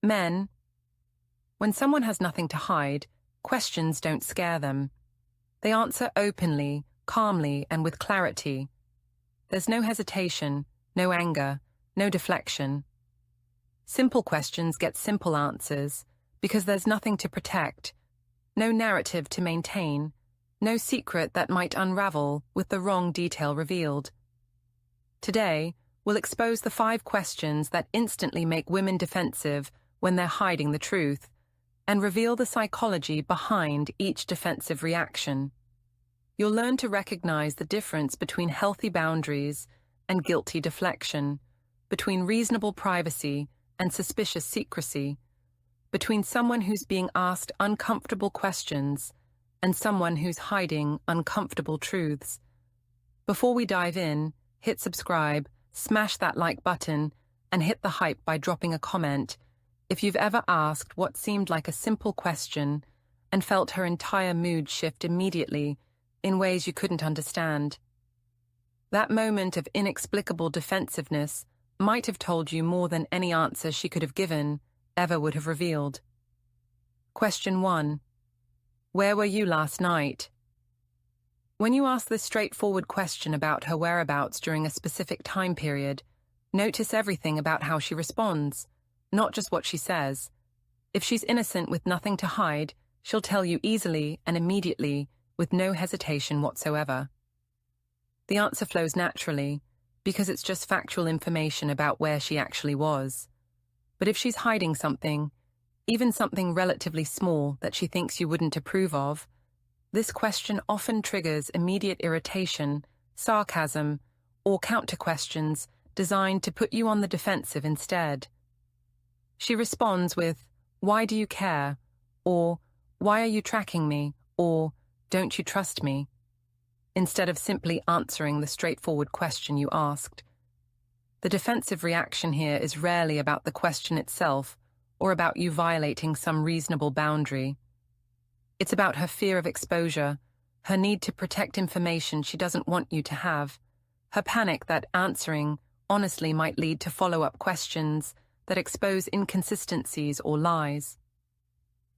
Men, when someone has nothing to hide, questions don't scare them. They answer openly, calmly, and with clarity. There's no hesitation, no anger, no deflection. Simple questions get simple answers because there's nothing to protect, no narrative to maintain, no secret that might unravel with the wrong detail revealed. Today, we'll expose the 5 questions that instantly make women defensive when they're hiding the truth, and reveal the psychology behind each defensive reaction. You'll learn to recognize the difference between healthy boundaries and guilty deflection, between reasonable privacy and suspicious secrecy, between someone who's being asked uncomfortable questions and someone who's hiding uncomfortable truths. Before we dive in, hit subscribe, smash that like button, and hit the hype by dropping a comment if you've ever asked what seemed like a simple question and felt her entire mood shift immediately in ways you couldn't understand. That moment of inexplicable defensiveness might have told you more than any answer she could have given ever would have revealed. Question 1. Where were you last night? When you ask this straightforward question about her whereabouts during a specific time period, notice everything about how she responds, not just what she says. If she's innocent with nothing to hide, she'll tell you easily and immediately, with no hesitation whatsoever. The answer flows naturally, because it's just factual information about where she actually was. But if she's hiding something, even something relatively small that she thinks you wouldn't approve of, this question often triggers immediate irritation, sarcasm, or counter-questions designed to put you on the defensive instead. She responds with, "Why do you care?" or "Why are you tracking me?" or "Don't you trust me?" instead of simply answering the straightforward question you asked. The defensive reaction here is rarely about the question itself or about you violating some reasonable boundary. It's about her fear of exposure, her need to protect information she doesn't want you to have, her panic that answering honestly might lead to follow-up questions that expose inconsistencies or lies.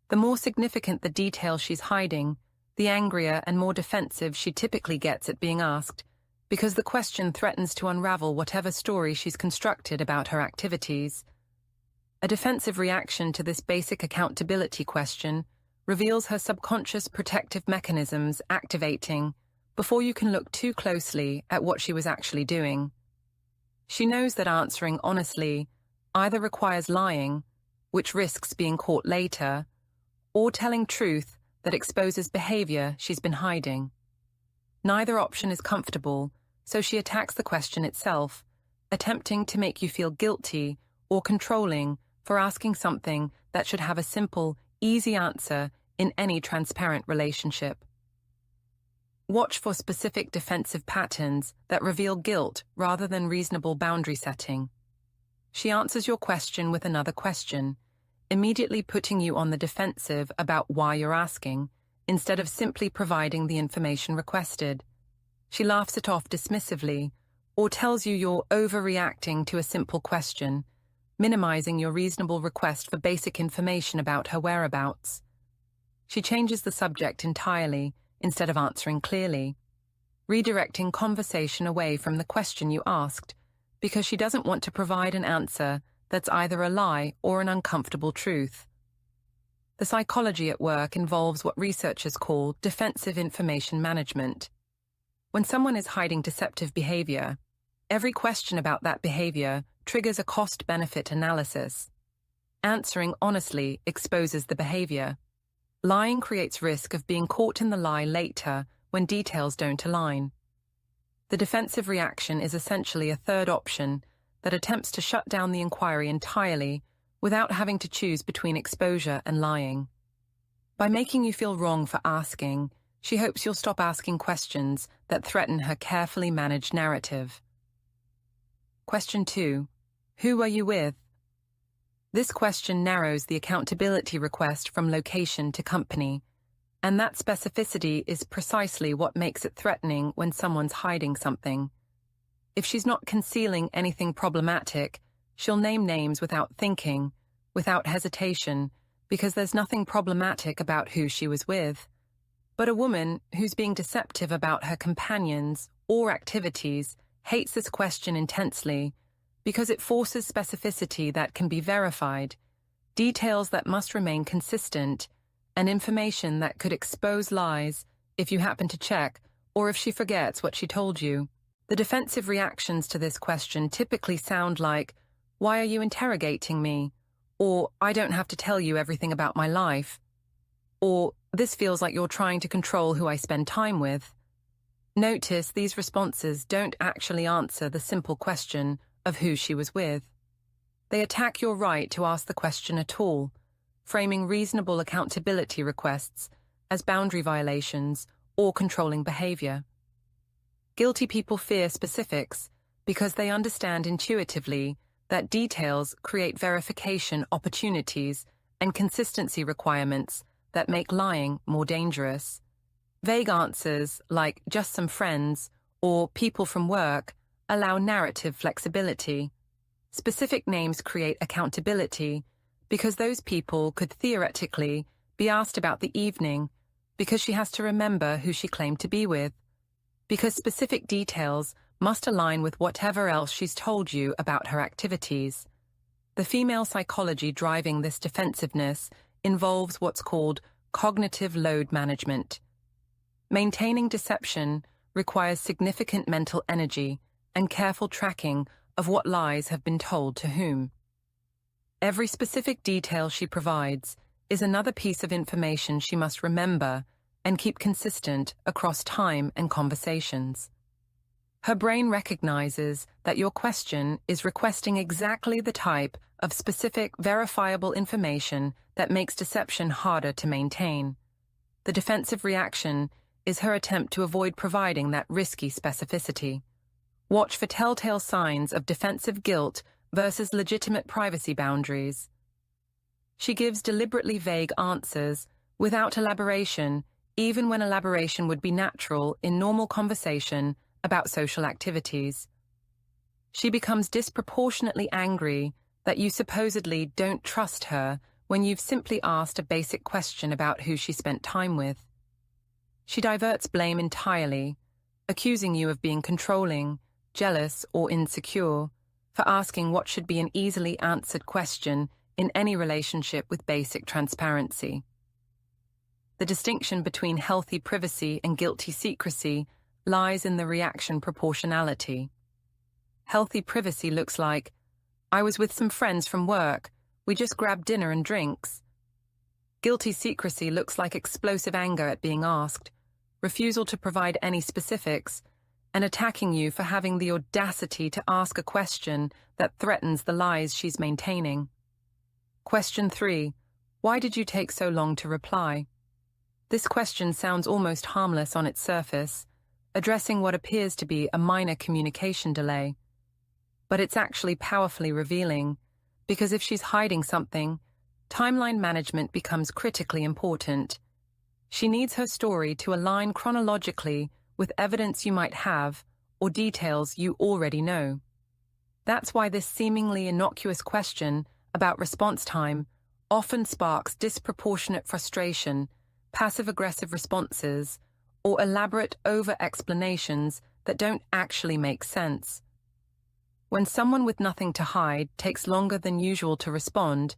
The more significant the detail she's hiding, the angrier and more defensive she typically gets at being asked, because the question threatens to unravel whatever story she's constructed about her activities. A defensive reaction to this basic accountability question reveals her subconscious protective mechanisms activating before you can look too closely at what she was actually doing. She knows that answering honestly either requires lying, which risks being caught later, or telling truth that exposes behavior she's been hiding. Neither option is comfortable, so she attacks the question itself, attempting to make you feel guilty or controlling for asking something that should have a simple, easy answer in any transparent relationship. Watch for specific defensive patterns that reveal guilt rather than reasonable boundary setting. She answers your question with another question, immediately putting you on the defensive about why you're asking, instead of simply providing the information requested. She laughs it off dismissively, or tells you you're overreacting to a simple question, minimizing your reasonable request for basic information about her whereabouts. She changes the subject entirely, instead of answering clearly, redirecting conversation away from the question you asked, because she doesn't want to provide an answer that's either a lie or an uncomfortable truth. The psychology at work involves what researchers call defensive information management. When someone is hiding deceptive behavior, every question about that behavior triggers a cost-benefit analysis. Answering honestly exposes the behavior. Lying creates risk of being caught in the lie later when details don't align. The defensive reaction is essentially a third option that attempts to shut down the inquiry entirely without having to choose between exposure and lying. By making you feel wrong for asking, she hopes you'll stop asking questions that threaten her carefully managed narrative. Question 2. Who were you with? This question narrows the accountability request from location to company, and that specificity is precisely what makes it threatening when someone's hiding something. If she's not concealing anything problematic, she'll name names without thinking, without hesitation, because there's nothing problematic about who she was with. But a woman who's being deceptive about her companions or activities hates this question intensely because it forces specificity that can be verified, details that must remain consistent, and information that could expose lies if you happen to check or if she forgets what she told you. The defensive reactions to this question typically sound like, "Why are you interrogating me?" Or, "I don't have to tell you everything about my life." Or, "This feels like you're trying to control who I spend time with." Notice these responses don't actually answer the simple question of who she was with. They attack your right to ask the question at all, framing reasonable accountability requests as boundary violations or controlling behavior. Guilty people fear specifics because they understand intuitively that details create verification opportunities and consistency requirements that make lying more dangerous. Vague answers like "just some friends" or "people from work" allow narrative flexibility. Specific names create accountability because those people could theoretically be asked about the evening because she has to remember who she claimed to be with, because specific details must align with whatever else she's told you about her activities. The female psychology driving this defensiveness involves what's called cognitive load management. Maintaining deception requires significant mental energy and careful tracking of what lies have been told to whom. Every specific detail she provides is another piece of information she must remember and keep consistent across time and conversations. Her brain recognizes that your question is requesting exactly the type of specific, verifiable information that makes deception harder to maintain. The defensive reaction is her attempt to avoid providing that risky specificity. Watch for telltale signs of defensive guilt versus legitimate privacy boundaries. She gives deliberately vague answers without elaboration, even when elaboration would be natural in normal conversation about social activities. She becomes disproportionately angry that you supposedly don't trust her when you've simply asked a basic question about who she spent time with. She diverts blame entirely, accusing you of being controlling, jealous, or insecure for asking what should be an easily answered question in any relationship with basic transparency. The distinction between healthy privacy and guilty secrecy lies in the reaction proportionality. Healthy privacy looks like, "I was with some friends from work, we just grabbed dinner and drinks." Guilty secrecy looks like explosive anger at being asked, refusal to provide any specifics, and attacking you for having the audacity to ask a question that threatens the lies she's maintaining. Question 3. Why did you take so long to reply? This question sounds almost harmless on its surface, addressing what appears to be a minor communication delay. But it's actually powerfully revealing, because if she's hiding something, timeline management becomes critically important. She needs her story to align chronologically with evidence you might have or details you already know. That's why this seemingly innocuous question about response time often sparks disproportionate frustration, passive-aggressive responses, or elaborate over-explanations that don't actually make sense. When someone with nothing to hide takes longer than usual to respond,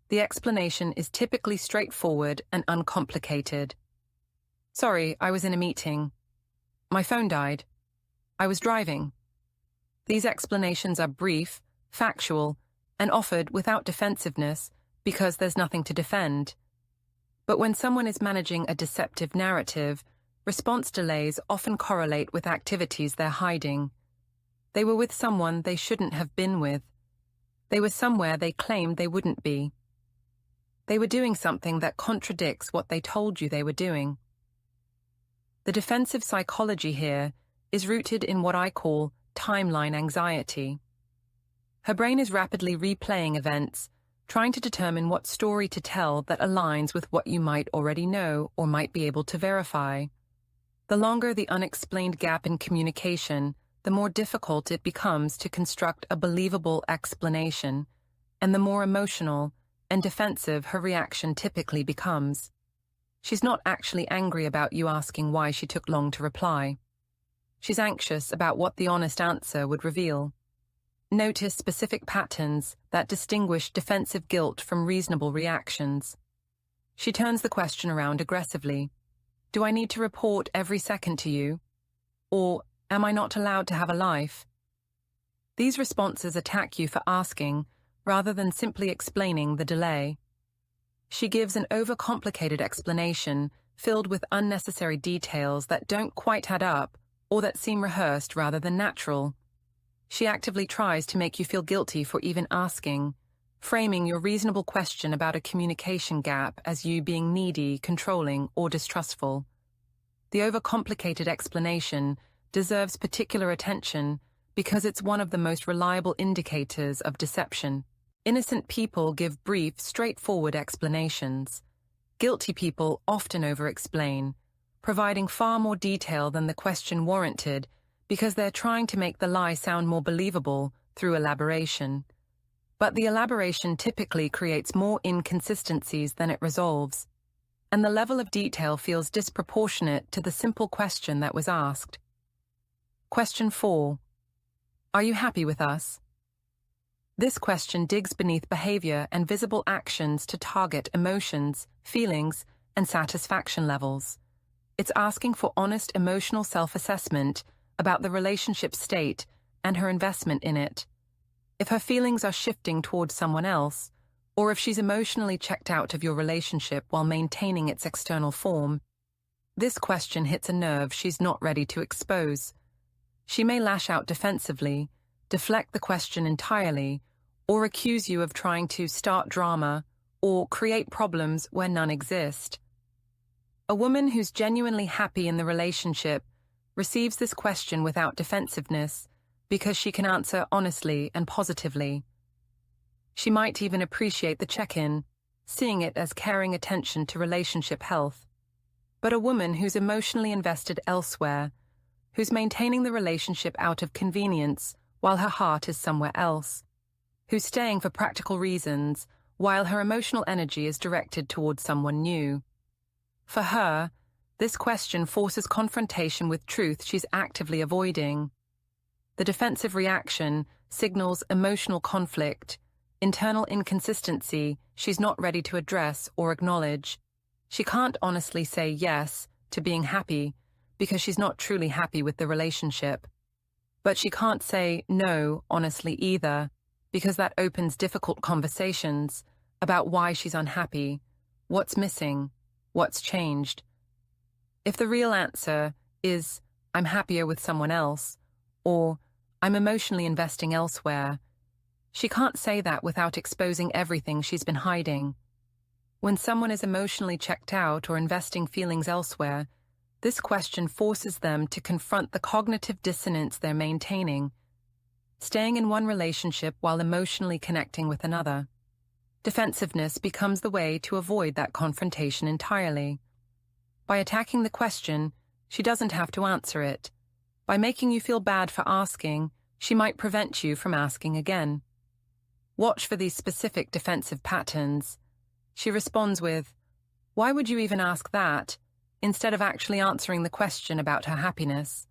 the explanation is typically straightforward and uncomplicated. "Sorry, I was in a meeting. My phone died. I was driving." These explanations are brief, factual, and offered without defensiveness because there's nothing to defend. But when someone is managing a deceptive narrative, response delays often correlate with activities they're hiding. They were with someone they shouldn't have been with. They were somewhere they claimed they wouldn't be. They were doing something that contradicts what they told you they were doing. The defensive psychology here is rooted in what I call timeline anxiety. Her brain is rapidly replaying events, trying to determine what story to tell that aligns with what you might already know or might be able to verify. The longer the unexplained gap in communication, the more difficult it becomes to construct a believable explanation, and the more emotional and defensive her reaction typically becomes. She's not actually angry about you asking why she took long to reply. She's anxious about what the honest answer would reveal. Notice specific patterns that distinguish defensive guilt from reasonable reactions. She turns the question around aggressively. Do I need to report every second to you? Or am I not allowed to have a life? These responses attack you for asking, rather than simply explaining the delay. She gives an overcomplicated explanation filled with unnecessary details that don't quite add up or that seem rehearsed rather than natural. She actively tries to make you feel guilty for even asking, framing your reasonable question about a communication gap as you being needy, controlling, or distrustful. The overcomplicated explanation deserves particular attention because it's one of the most reliable indicators of deception. Innocent people give brief, straightforward explanations. Guilty people often over-explain, providing far more detail than the question warranted because they're trying to make the lie sound more believable through elaboration. But the elaboration typically creates more inconsistencies than it resolves, and the level of detail feels disproportionate to the simple question that was asked. Question 4. Are you happy with us? This question digs beneath behavior and visible actions to target emotions, feelings, and satisfaction levels. It's asking for honest emotional self-assessment about the relationship state and her investment in it. If her feelings are shifting towards someone else, or if she's emotionally checked out of your relationship while maintaining its external form, this question hits a nerve she's not ready to expose. She may lash out defensively, deflect the question entirely, or accuse you of trying to start drama or create problems where none exist. A woman who's genuinely happy in the relationship receives this question without defensiveness because she can answer honestly and positively. She might even appreciate the check-in, seeing it as caring attention to relationship health. But a woman who's emotionally invested elsewhere, who's maintaining the relationship out of convenience while her heart is somewhere else, who's staying for practical reasons while her emotional energy is directed towards someone new. For her, this question forces confrontation with truth she's actively avoiding. The defensive reaction signals emotional conflict, internal inconsistency she's not ready to address or acknowledge. She can't honestly say yes to being happy because she's not truly happy with the relationship. But she can't say no honestly either, because that opens difficult conversations about why she's unhappy, what's missing, what's changed. If the real answer is, I'm happier with someone else, or I'm emotionally investing elsewhere, she can't say that without exposing everything she's been hiding. When someone is emotionally checked out or investing feelings elsewhere, this question forces them to confront the cognitive dissonance they're maintaining, staying in one relationship while emotionally connecting with another. Defensiveness becomes the way to avoid that confrontation entirely. By attacking the question, she doesn't have to answer it. By making you feel bad for asking, she might prevent you from asking again. Watch for these specific defensive patterns. She responds with, "Why would you even ask that?" instead of actually answering the question about her happiness,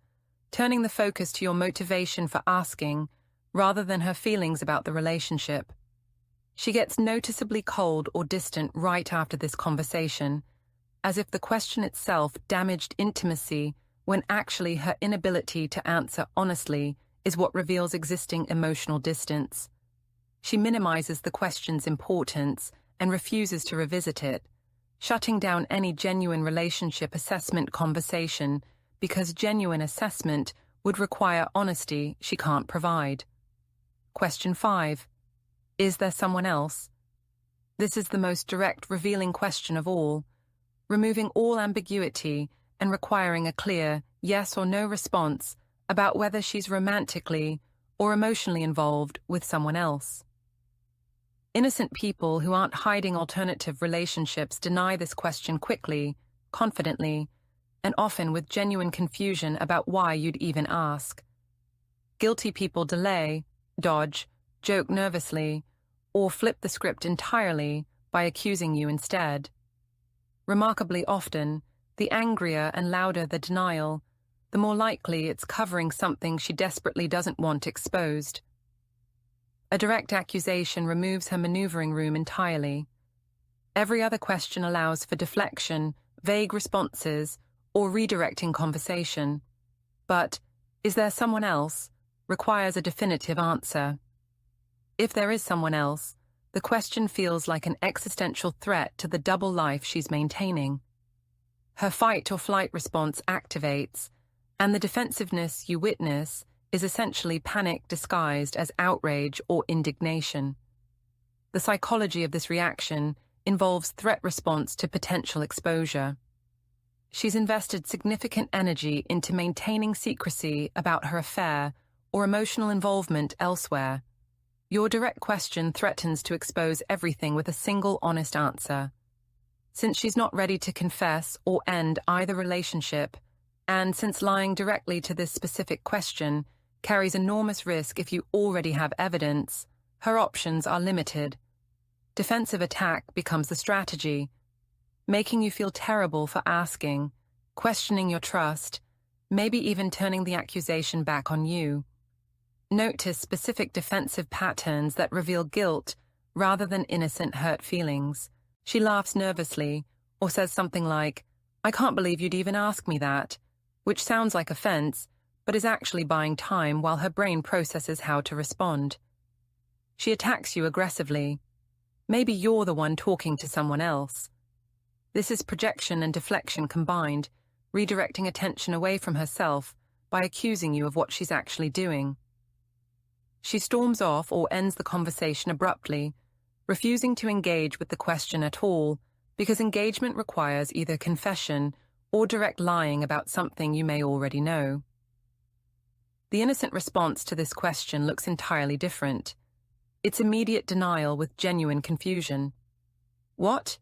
turning the focus to your motivation for asking rather than her feelings about the relationship. She gets noticeably cold or distant right after this conversation, as if the question itself damaged intimacy when actually her inability to answer honestly is what reveals existing emotional distance. She minimizes the question's importance and refuses to revisit it, shutting down any genuine relationship assessment conversation because genuine assessment would require honesty she can't provide. Question 5. Is there someone else? This is the most direct, revealing question of all, removing all ambiguity and requiring a clear yes or no response about whether she's romantically or emotionally involved with someone else. Innocent people who aren't hiding alternative relationships deny this question quickly, confidently, and often with genuine confusion about why you'd even ask. Guilty people delay, dodge, joke nervously, or flip the script entirely by accusing you instead. Remarkably often, the angrier and louder the denial, the more likely it's covering something she desperately doesn't want exposed. A direct accusation removes her maneuvering room entirely. Every other question allows for deflection, vague responses, or redirecting conversation. But, is there someone else? Requires a definitive answer. If there is someone else, the question feels like an existential threat to the double life she's maintaining. Her fight or flight response activates, and the defensiveness you witness is essentially panic disguised as outrage or indignation. The psychology of this reaction involves threat response to potential exposure. She's invested significant energy into maintaining secrecy about her affair or emotional involvement elsewhere. Your direct question threatens to expose everything with a single honest answer. Since she's not ready to confess or end either relationship, and since lying directly to this specific question carries enormous risk if you already have evidence, her options are limited. Defensive attack becomes the strategy, making you feel terrible for asking, questioning your trust, maybe even turning the accusation back on you. Notice specific defensive patterns that reveal guilt rather than innocent hurt feelings. She laughs nervously or says something like, "I can't believe you'd even ask me that," which sounds like offense, but is actually buying time while her brain processes how to respond. She attacks you aggressively. Maybe you're the one talking to someone else. This is projection and deflection combined, redirecting attention away from herself by accusing you of what she's actually doing. She storms off or ends the conversation abruptly, refusing to engage with the question at all, because engagement requires either confession or direct lying about something you may already know. The innocent response to this question looks entirely different. It's immediate denial with genuine confusion. "What?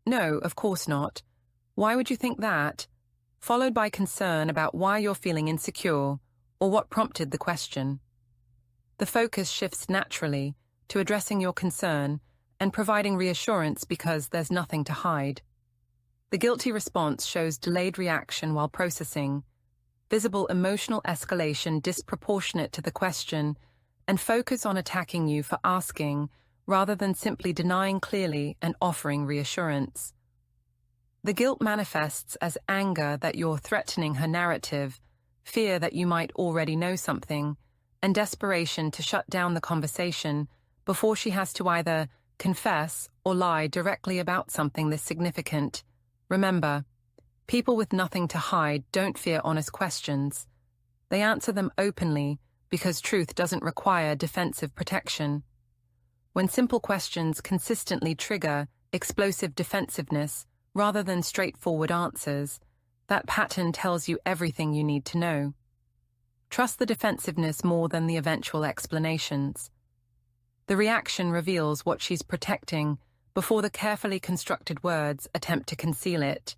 No, of course not. Why would you think that?" Followed by concern about why you're feeling insecure or what prompted the question. The focus shifts naturally to addressing your concern and providing reassurance because there's nothing to hide. The guilty response shows delayed reaction while processing, visible emotional escalation disproportionate to the question, and focus on attacking you for asking rather than simply denying clearly and offering reassurance. The guilt manifests as anger that you're threatening her narrative, fear that you might already know something, and desperation to shut down the conversation before she has to either confess or lie directly about something this significant. Remember, people with nothing to hide don't fear honest questions. They answer them openly because truth doesn't require defensive protection. When simple questions consistently trigger explosive defensiveness rather than straightforward answers, that pattern tells you everything you need to know. Trust the defensiveness more than the eventual explanations. The reaction reveals what she's protecting before the carefully constructed words attempt to conceal it.